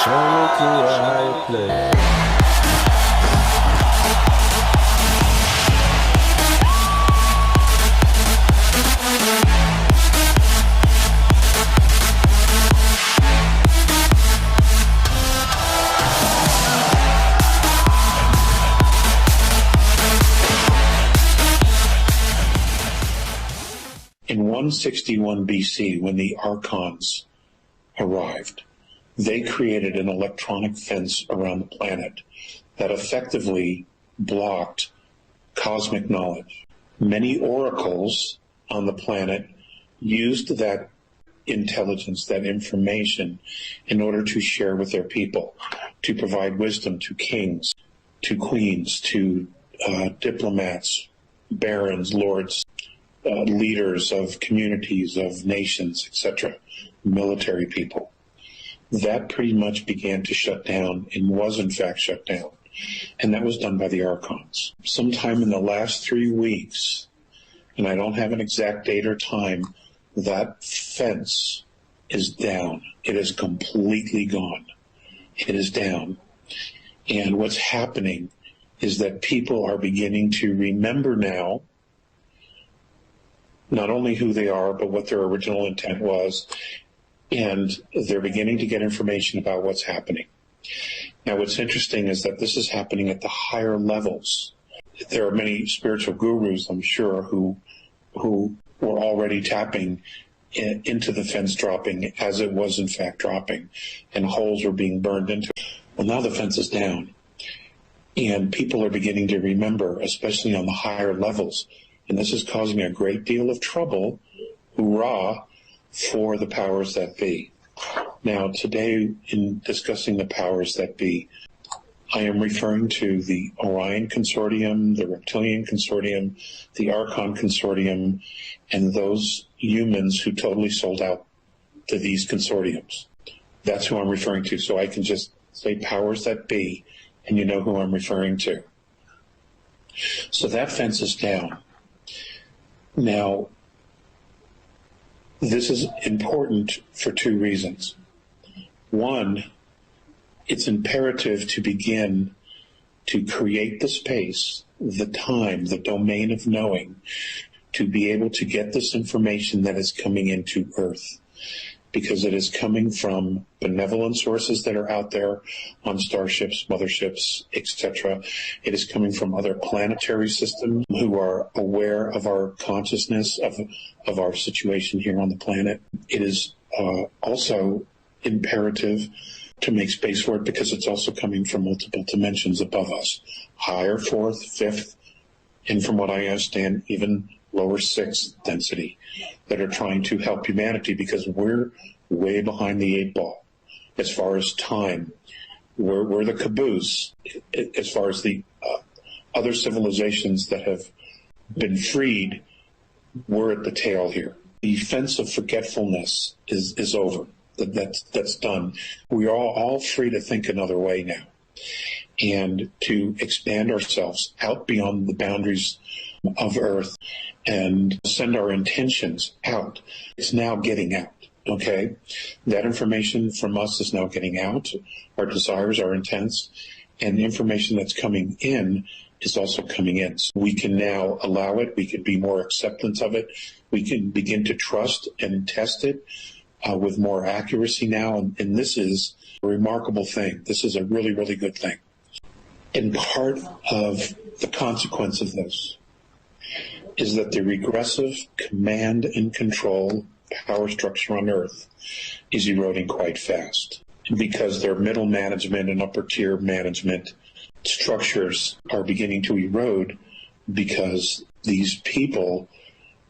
Show me to a higher place. In 161 BC, when the Archons arrived, they created an electronic fence around the planet that effectively blocked cosmic knowledge. Many oracles on the planet used that intelligence, that information, in order to share with their people, to provide wisdom to kings, to queens, to diplomats, barons, lords, leaders of communities, of nations, etc., military people. That pretty much began to shut down and was in fact shut down. And that was done by the Archons. Sometime in the last 3 weeks, and I don't have an exact date or time, that fence is down. It is completely gone. It is down. And what's happening is that people are beginning to remember now not only who they are, but what their original intent was, and they're beginning to get information about what's happening. Now, what's interesting is that this is happening at the higher levels. There are many spiritual gurus, I'm sure, who were already tapping into the fence dropping as it was in fact dropping, and holes were being burned into it. Well, now the fence is down, and people are beginning to remember, especially on the higher levels, and this is causing a great deal of trouble, hoorah, for the powers that be. Now, today, in discussing the powers that be, I am referring to the Orion Consortium, the Reptilian Consortium, the Archon Consortium, and those humans who totally sold out to these consortiums. That's who I'm referring to. So I can just say powers that be, and you know who I'm referring to. So that fence is down. Now, this is important for 2 reasons. One, it's imperative to begin to create the space, the time, the domain of knowing, to be able to get this information that is coming into Earth, because it is coming from benevolent sources that are out there on starships, motherships, etc. It is coming from other planetary systems who are aware of our consciousness, of our situation here on the planet. It is also imperative to make space for it because it's also coming from multiple dimensions above us, higher 4th, 5th, and from what I understand, even lower 6th density, that are trying to help humanity because we're way behind the 8 ball as far as time. We're the caboose as far as the other civilizations that have been freed. We're at the tail here. The fence of forgetfulness is over. That's done. We are all free to think another way now and to expand ourselves out beyond the boundaries of Earth and send our intentions out. It's now getting out, okay? That information from us is now getting out, our desires, our intents, and the information that's coming in is also coming in. So we can now allow it, we can be more acceptance of it, we can begin to trust and test it with more accuracy now, and this is a remarkable thing. This is a really, really good thing. And part of the consequence of this is that the regressive command and control power structure on Earth is eroding quite fast because their middle management and upper tier management structures are beginning to erode because these people,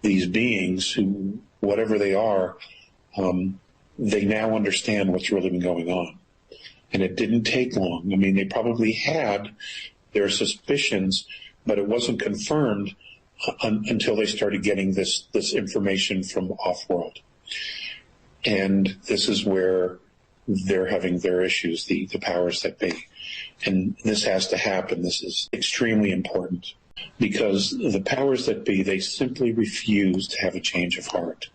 these beings who, whatever they are, they now understand what's really been going on. And it didn't take long. I mean, they probably had their suspicions, but it wasn't confirmed until they started getting this information from off-world. And this is where they're having their issues, the powers that be. And this has to happen. This is extremely important because the powers that be, they simply refuse to have a change of heart,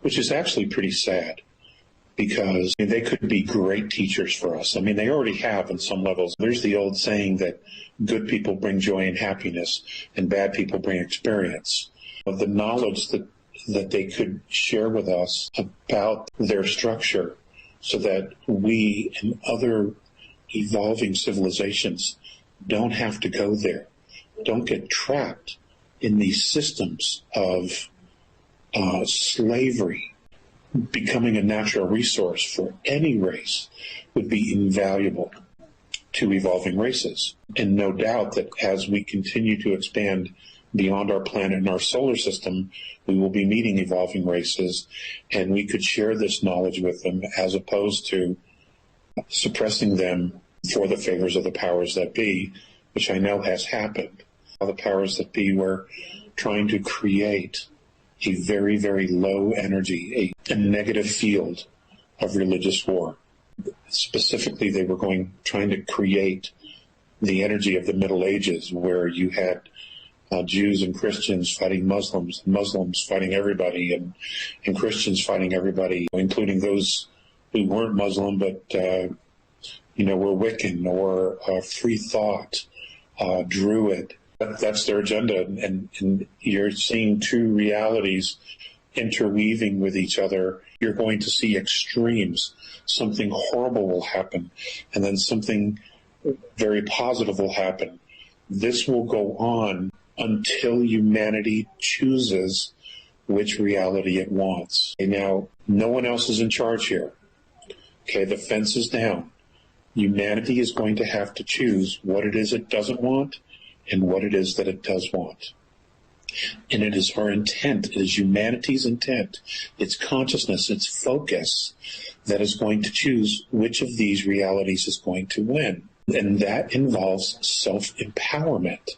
which is actually pretty sad. because they could be great teachers for us. I mean, they already have in some levels. There's the old saying that good people bring joy and happiness and bad people bring experience. The knowledge that they could share with us about their structure so that we and other evolving civilizations don't have to go there, don't get trapped in these systems of slavery. Becoming a natural resource for any race would be invaluable to evolving races. And no doubt that as we continue to expand beyond our planet and our solar system, we will be meeting evolving races, and we could share this knowledge with them as opposed to suppressing them for the favors of the powers that be, which I know has happened. The powers that be were trying to create a very, very low energy, a negative field of religious war. Specifically, they were trying to create the energy of the Middle Ages, where you had Jews and Christians fighting Muslims, Muslims fighting everybody, and Christians fighting everybody, including those who weren't Muslim but were Wiccan or free thought, Druid. That's their agenda, and you're seeing two realities interweaving with each other. You're going to see extremes. Something horrible will happen, and then something very positive will happen. This will go on until humanity chooses which reality it wants. Okay, now, no one else is in charge here. Okay, the fence is down. Humanity is going to have to choose what it is it doesn't want and what it is that it does want. And it is our intent, it is humanity's intent, its consciousness, its focus, that is going to choose which of these realities is going to win. And that involves self-empowerment.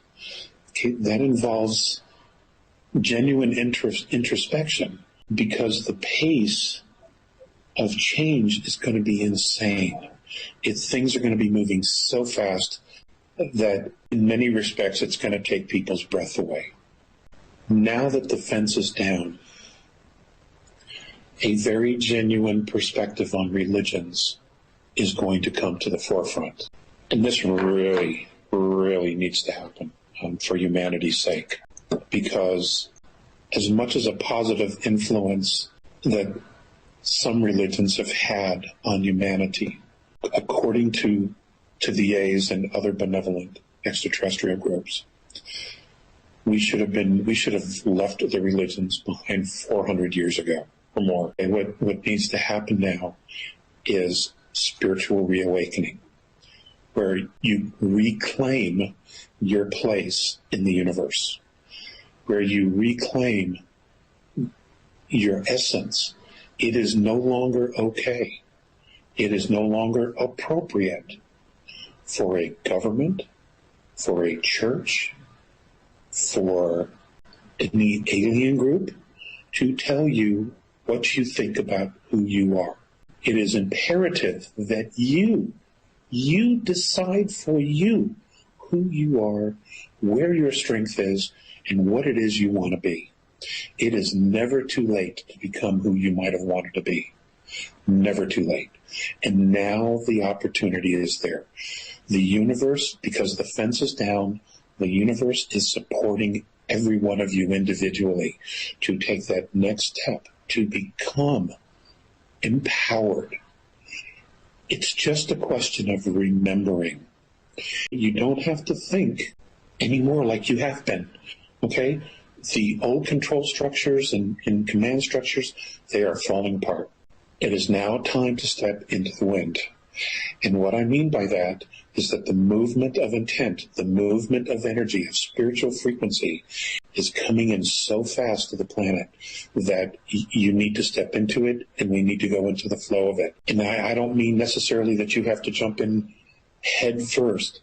Okay? That involves genuine introspection, because the pace of change is going to be insane. Things are going to be moving so fast that in many respects it's going to take people's breath away. Now that the fence is down, a very genuine perspective on religions is going to come to the forefront. And this really, really needs to happen for humanity's sake, because as much as a positive influence that some religions have had on humanity, according to the A's and other benevolent extraterrestrial groups, we should have left the religions behind 400 years ago or more. And what needs to happen now is spiritual reawakening, where you reclaim your place in the universe, where you reclaim your essence. It is no longer okay. It is no longer appropriate for a government, for a church, for any alien group to tell you what you think about who you are. It is imperative that you decide for you who you are, where your strength is, and what it is you want to be. It is never too late to become who you might have wanted to be. Never too late. And now the opportunity is there. The universe, because the fence is down, the universe is supporting every one of you individually to take that next step, to become empowered. It's just a question of remembering. You don't have to think anymore like you have been, okay? The old control structures and command structures, they are falling apart. It is now time to step into the wind. And what I mean by that is that the movement of intent, the movement of energy, of spiritual frequency is coming in so fast to the planet that you need to step into it, and we need to go into the flow of it. And I don't mean necessarily that you have to jump in head first.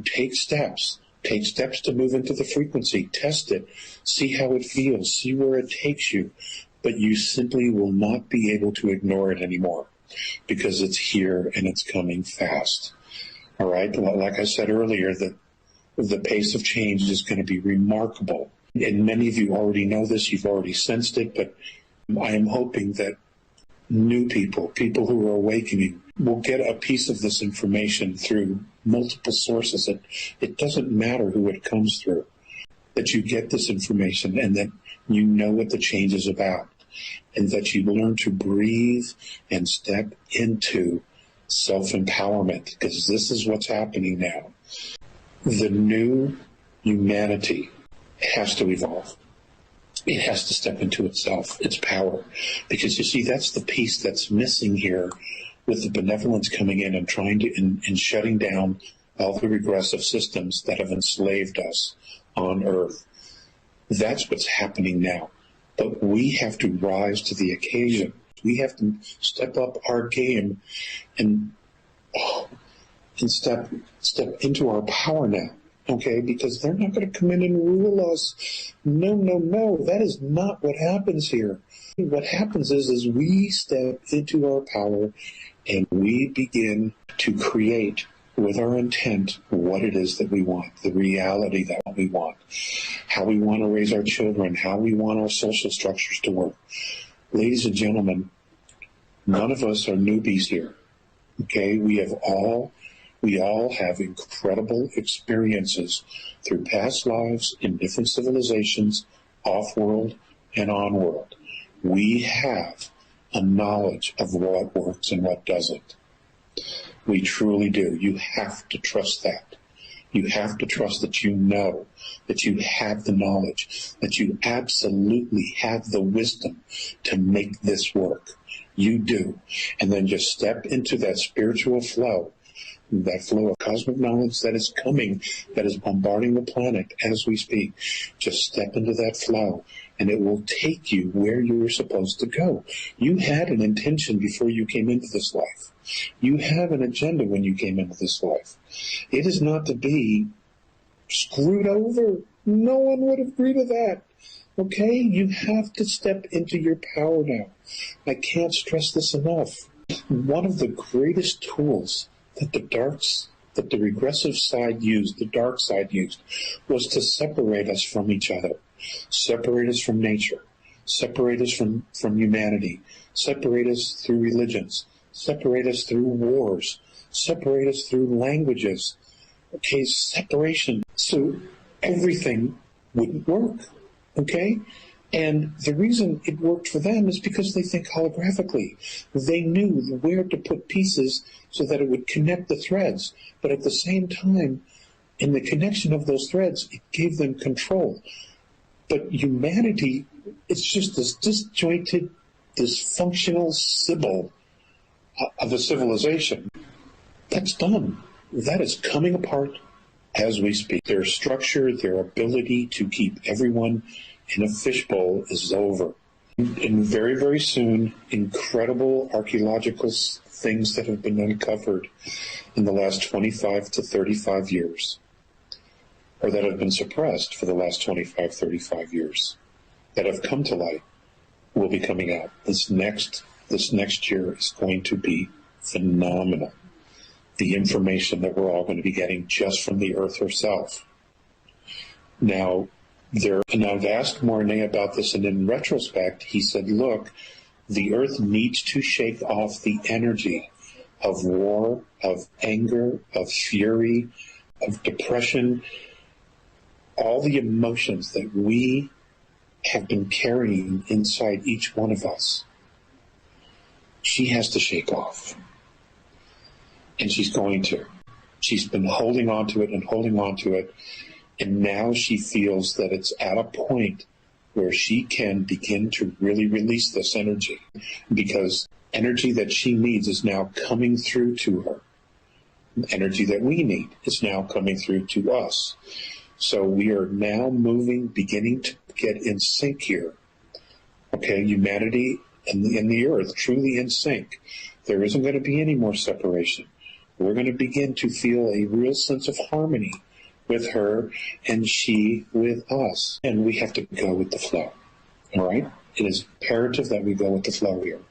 Take steps. Take steps to move into the frequency. Test it. See how it feels. See where it takes you. But you simply will not be able to ignore it anymore, because it's here and it's coming fast. All right? Like I said earlier, the pace of change is going to be remarkable. And many of you already know this. You've already sensed it. But I am hoping that new people, people who are awakening, will get a piece of this information through multiple sources. It doesn't matter who it comes through, that you get this information and that you know what the change is about, and that you learn to breathe and step into self-empowerment, because this is what's happening now. The new humanity has to evolve. It has to step into itself, its power. Because you see, that's the piece that's missing here with the benevolence coming in and trying to, and shutting down all the regressive systems that have enslaved us on Earth. That's what's happening now. But we have to rise to the occasion. We have to step up our game and step into our power now. Okay, because they're not going to come in and rule us. No, no, no. That is not what happens here. What happens is we step into our power and we begin to create with our intent what it is that we want, the reality that we want, how we want to raise our children, how we want our social structures to work. Ladies and gentlemen, none of us are newbies here. Okay, we all have incredible experiences through past lives in different civilizations, off-world and on-world. We have a knowledge of what works and what doesn't. We truly do. You have to trust that. You have to trust that you know, that you have the knowledge, that you absolutely have the wisdom to make this work. You do. And then just step into that spiritual flow, that flow of cosmic knowledge that is coming, that is bombarding the planet as we speak. Just step into that flow, and it will take you where you were supposed to go. You had an intention before you came into this life. You have an agenda when you came into this life. It is not to be screwed over. No one would agree to that. Okay? You have to step into your power now. I can't stress this enough. One of the greatest tools that the regressive side used, the dark side used, was to separate us from each other, separate us from nature, separate us from humanity, separate us through religions, separate us through wars, separate us through languages. Okay, separation. So everything wouldn't work. Okay? And the reason it worked for them is because they think holographically. They knew where to put pieces so that it would connect the threads. But at the same time, in the connection of those threads, it gave them control. But humanity, it's just this disjointed, dysfunctional symbol of a civilization. That's done. That is coming apart as we speak. Their structure, their ability to keep everyone in a fishbowl is over. And very, very soon, incredible archaeological things that have been uncovered in the last 25 to 35 years, or that have been suppressed for the last 25, 35 years, that have come to light, will be coming out. This next year is going to be phenomenal. The information that we're all going to be getting just from the Earth herself. Now, and I've asked Mornay about this, and in retrospect, he said, look, the Earth needs to shake off the energy of war, of anger, of fury, of depression, all the emotions that we have been carrying inside each one of us. She has to shake off. And she's going to. She's been holding on to it and holding on to it. And now she feels that it's at a point where she can begin to really release this energy, because energy that she needs is now coming through to her. Energy that we need is now coming through to us. So we are now beginning to get in sync here. Okay, humanity and the Earth truly in sync. There isn't going to be any more separation. We're going to begin to feel a real sense of harmony with her and she with us. And we have to go with the flow. All right? It is imperative that we go with the flow here.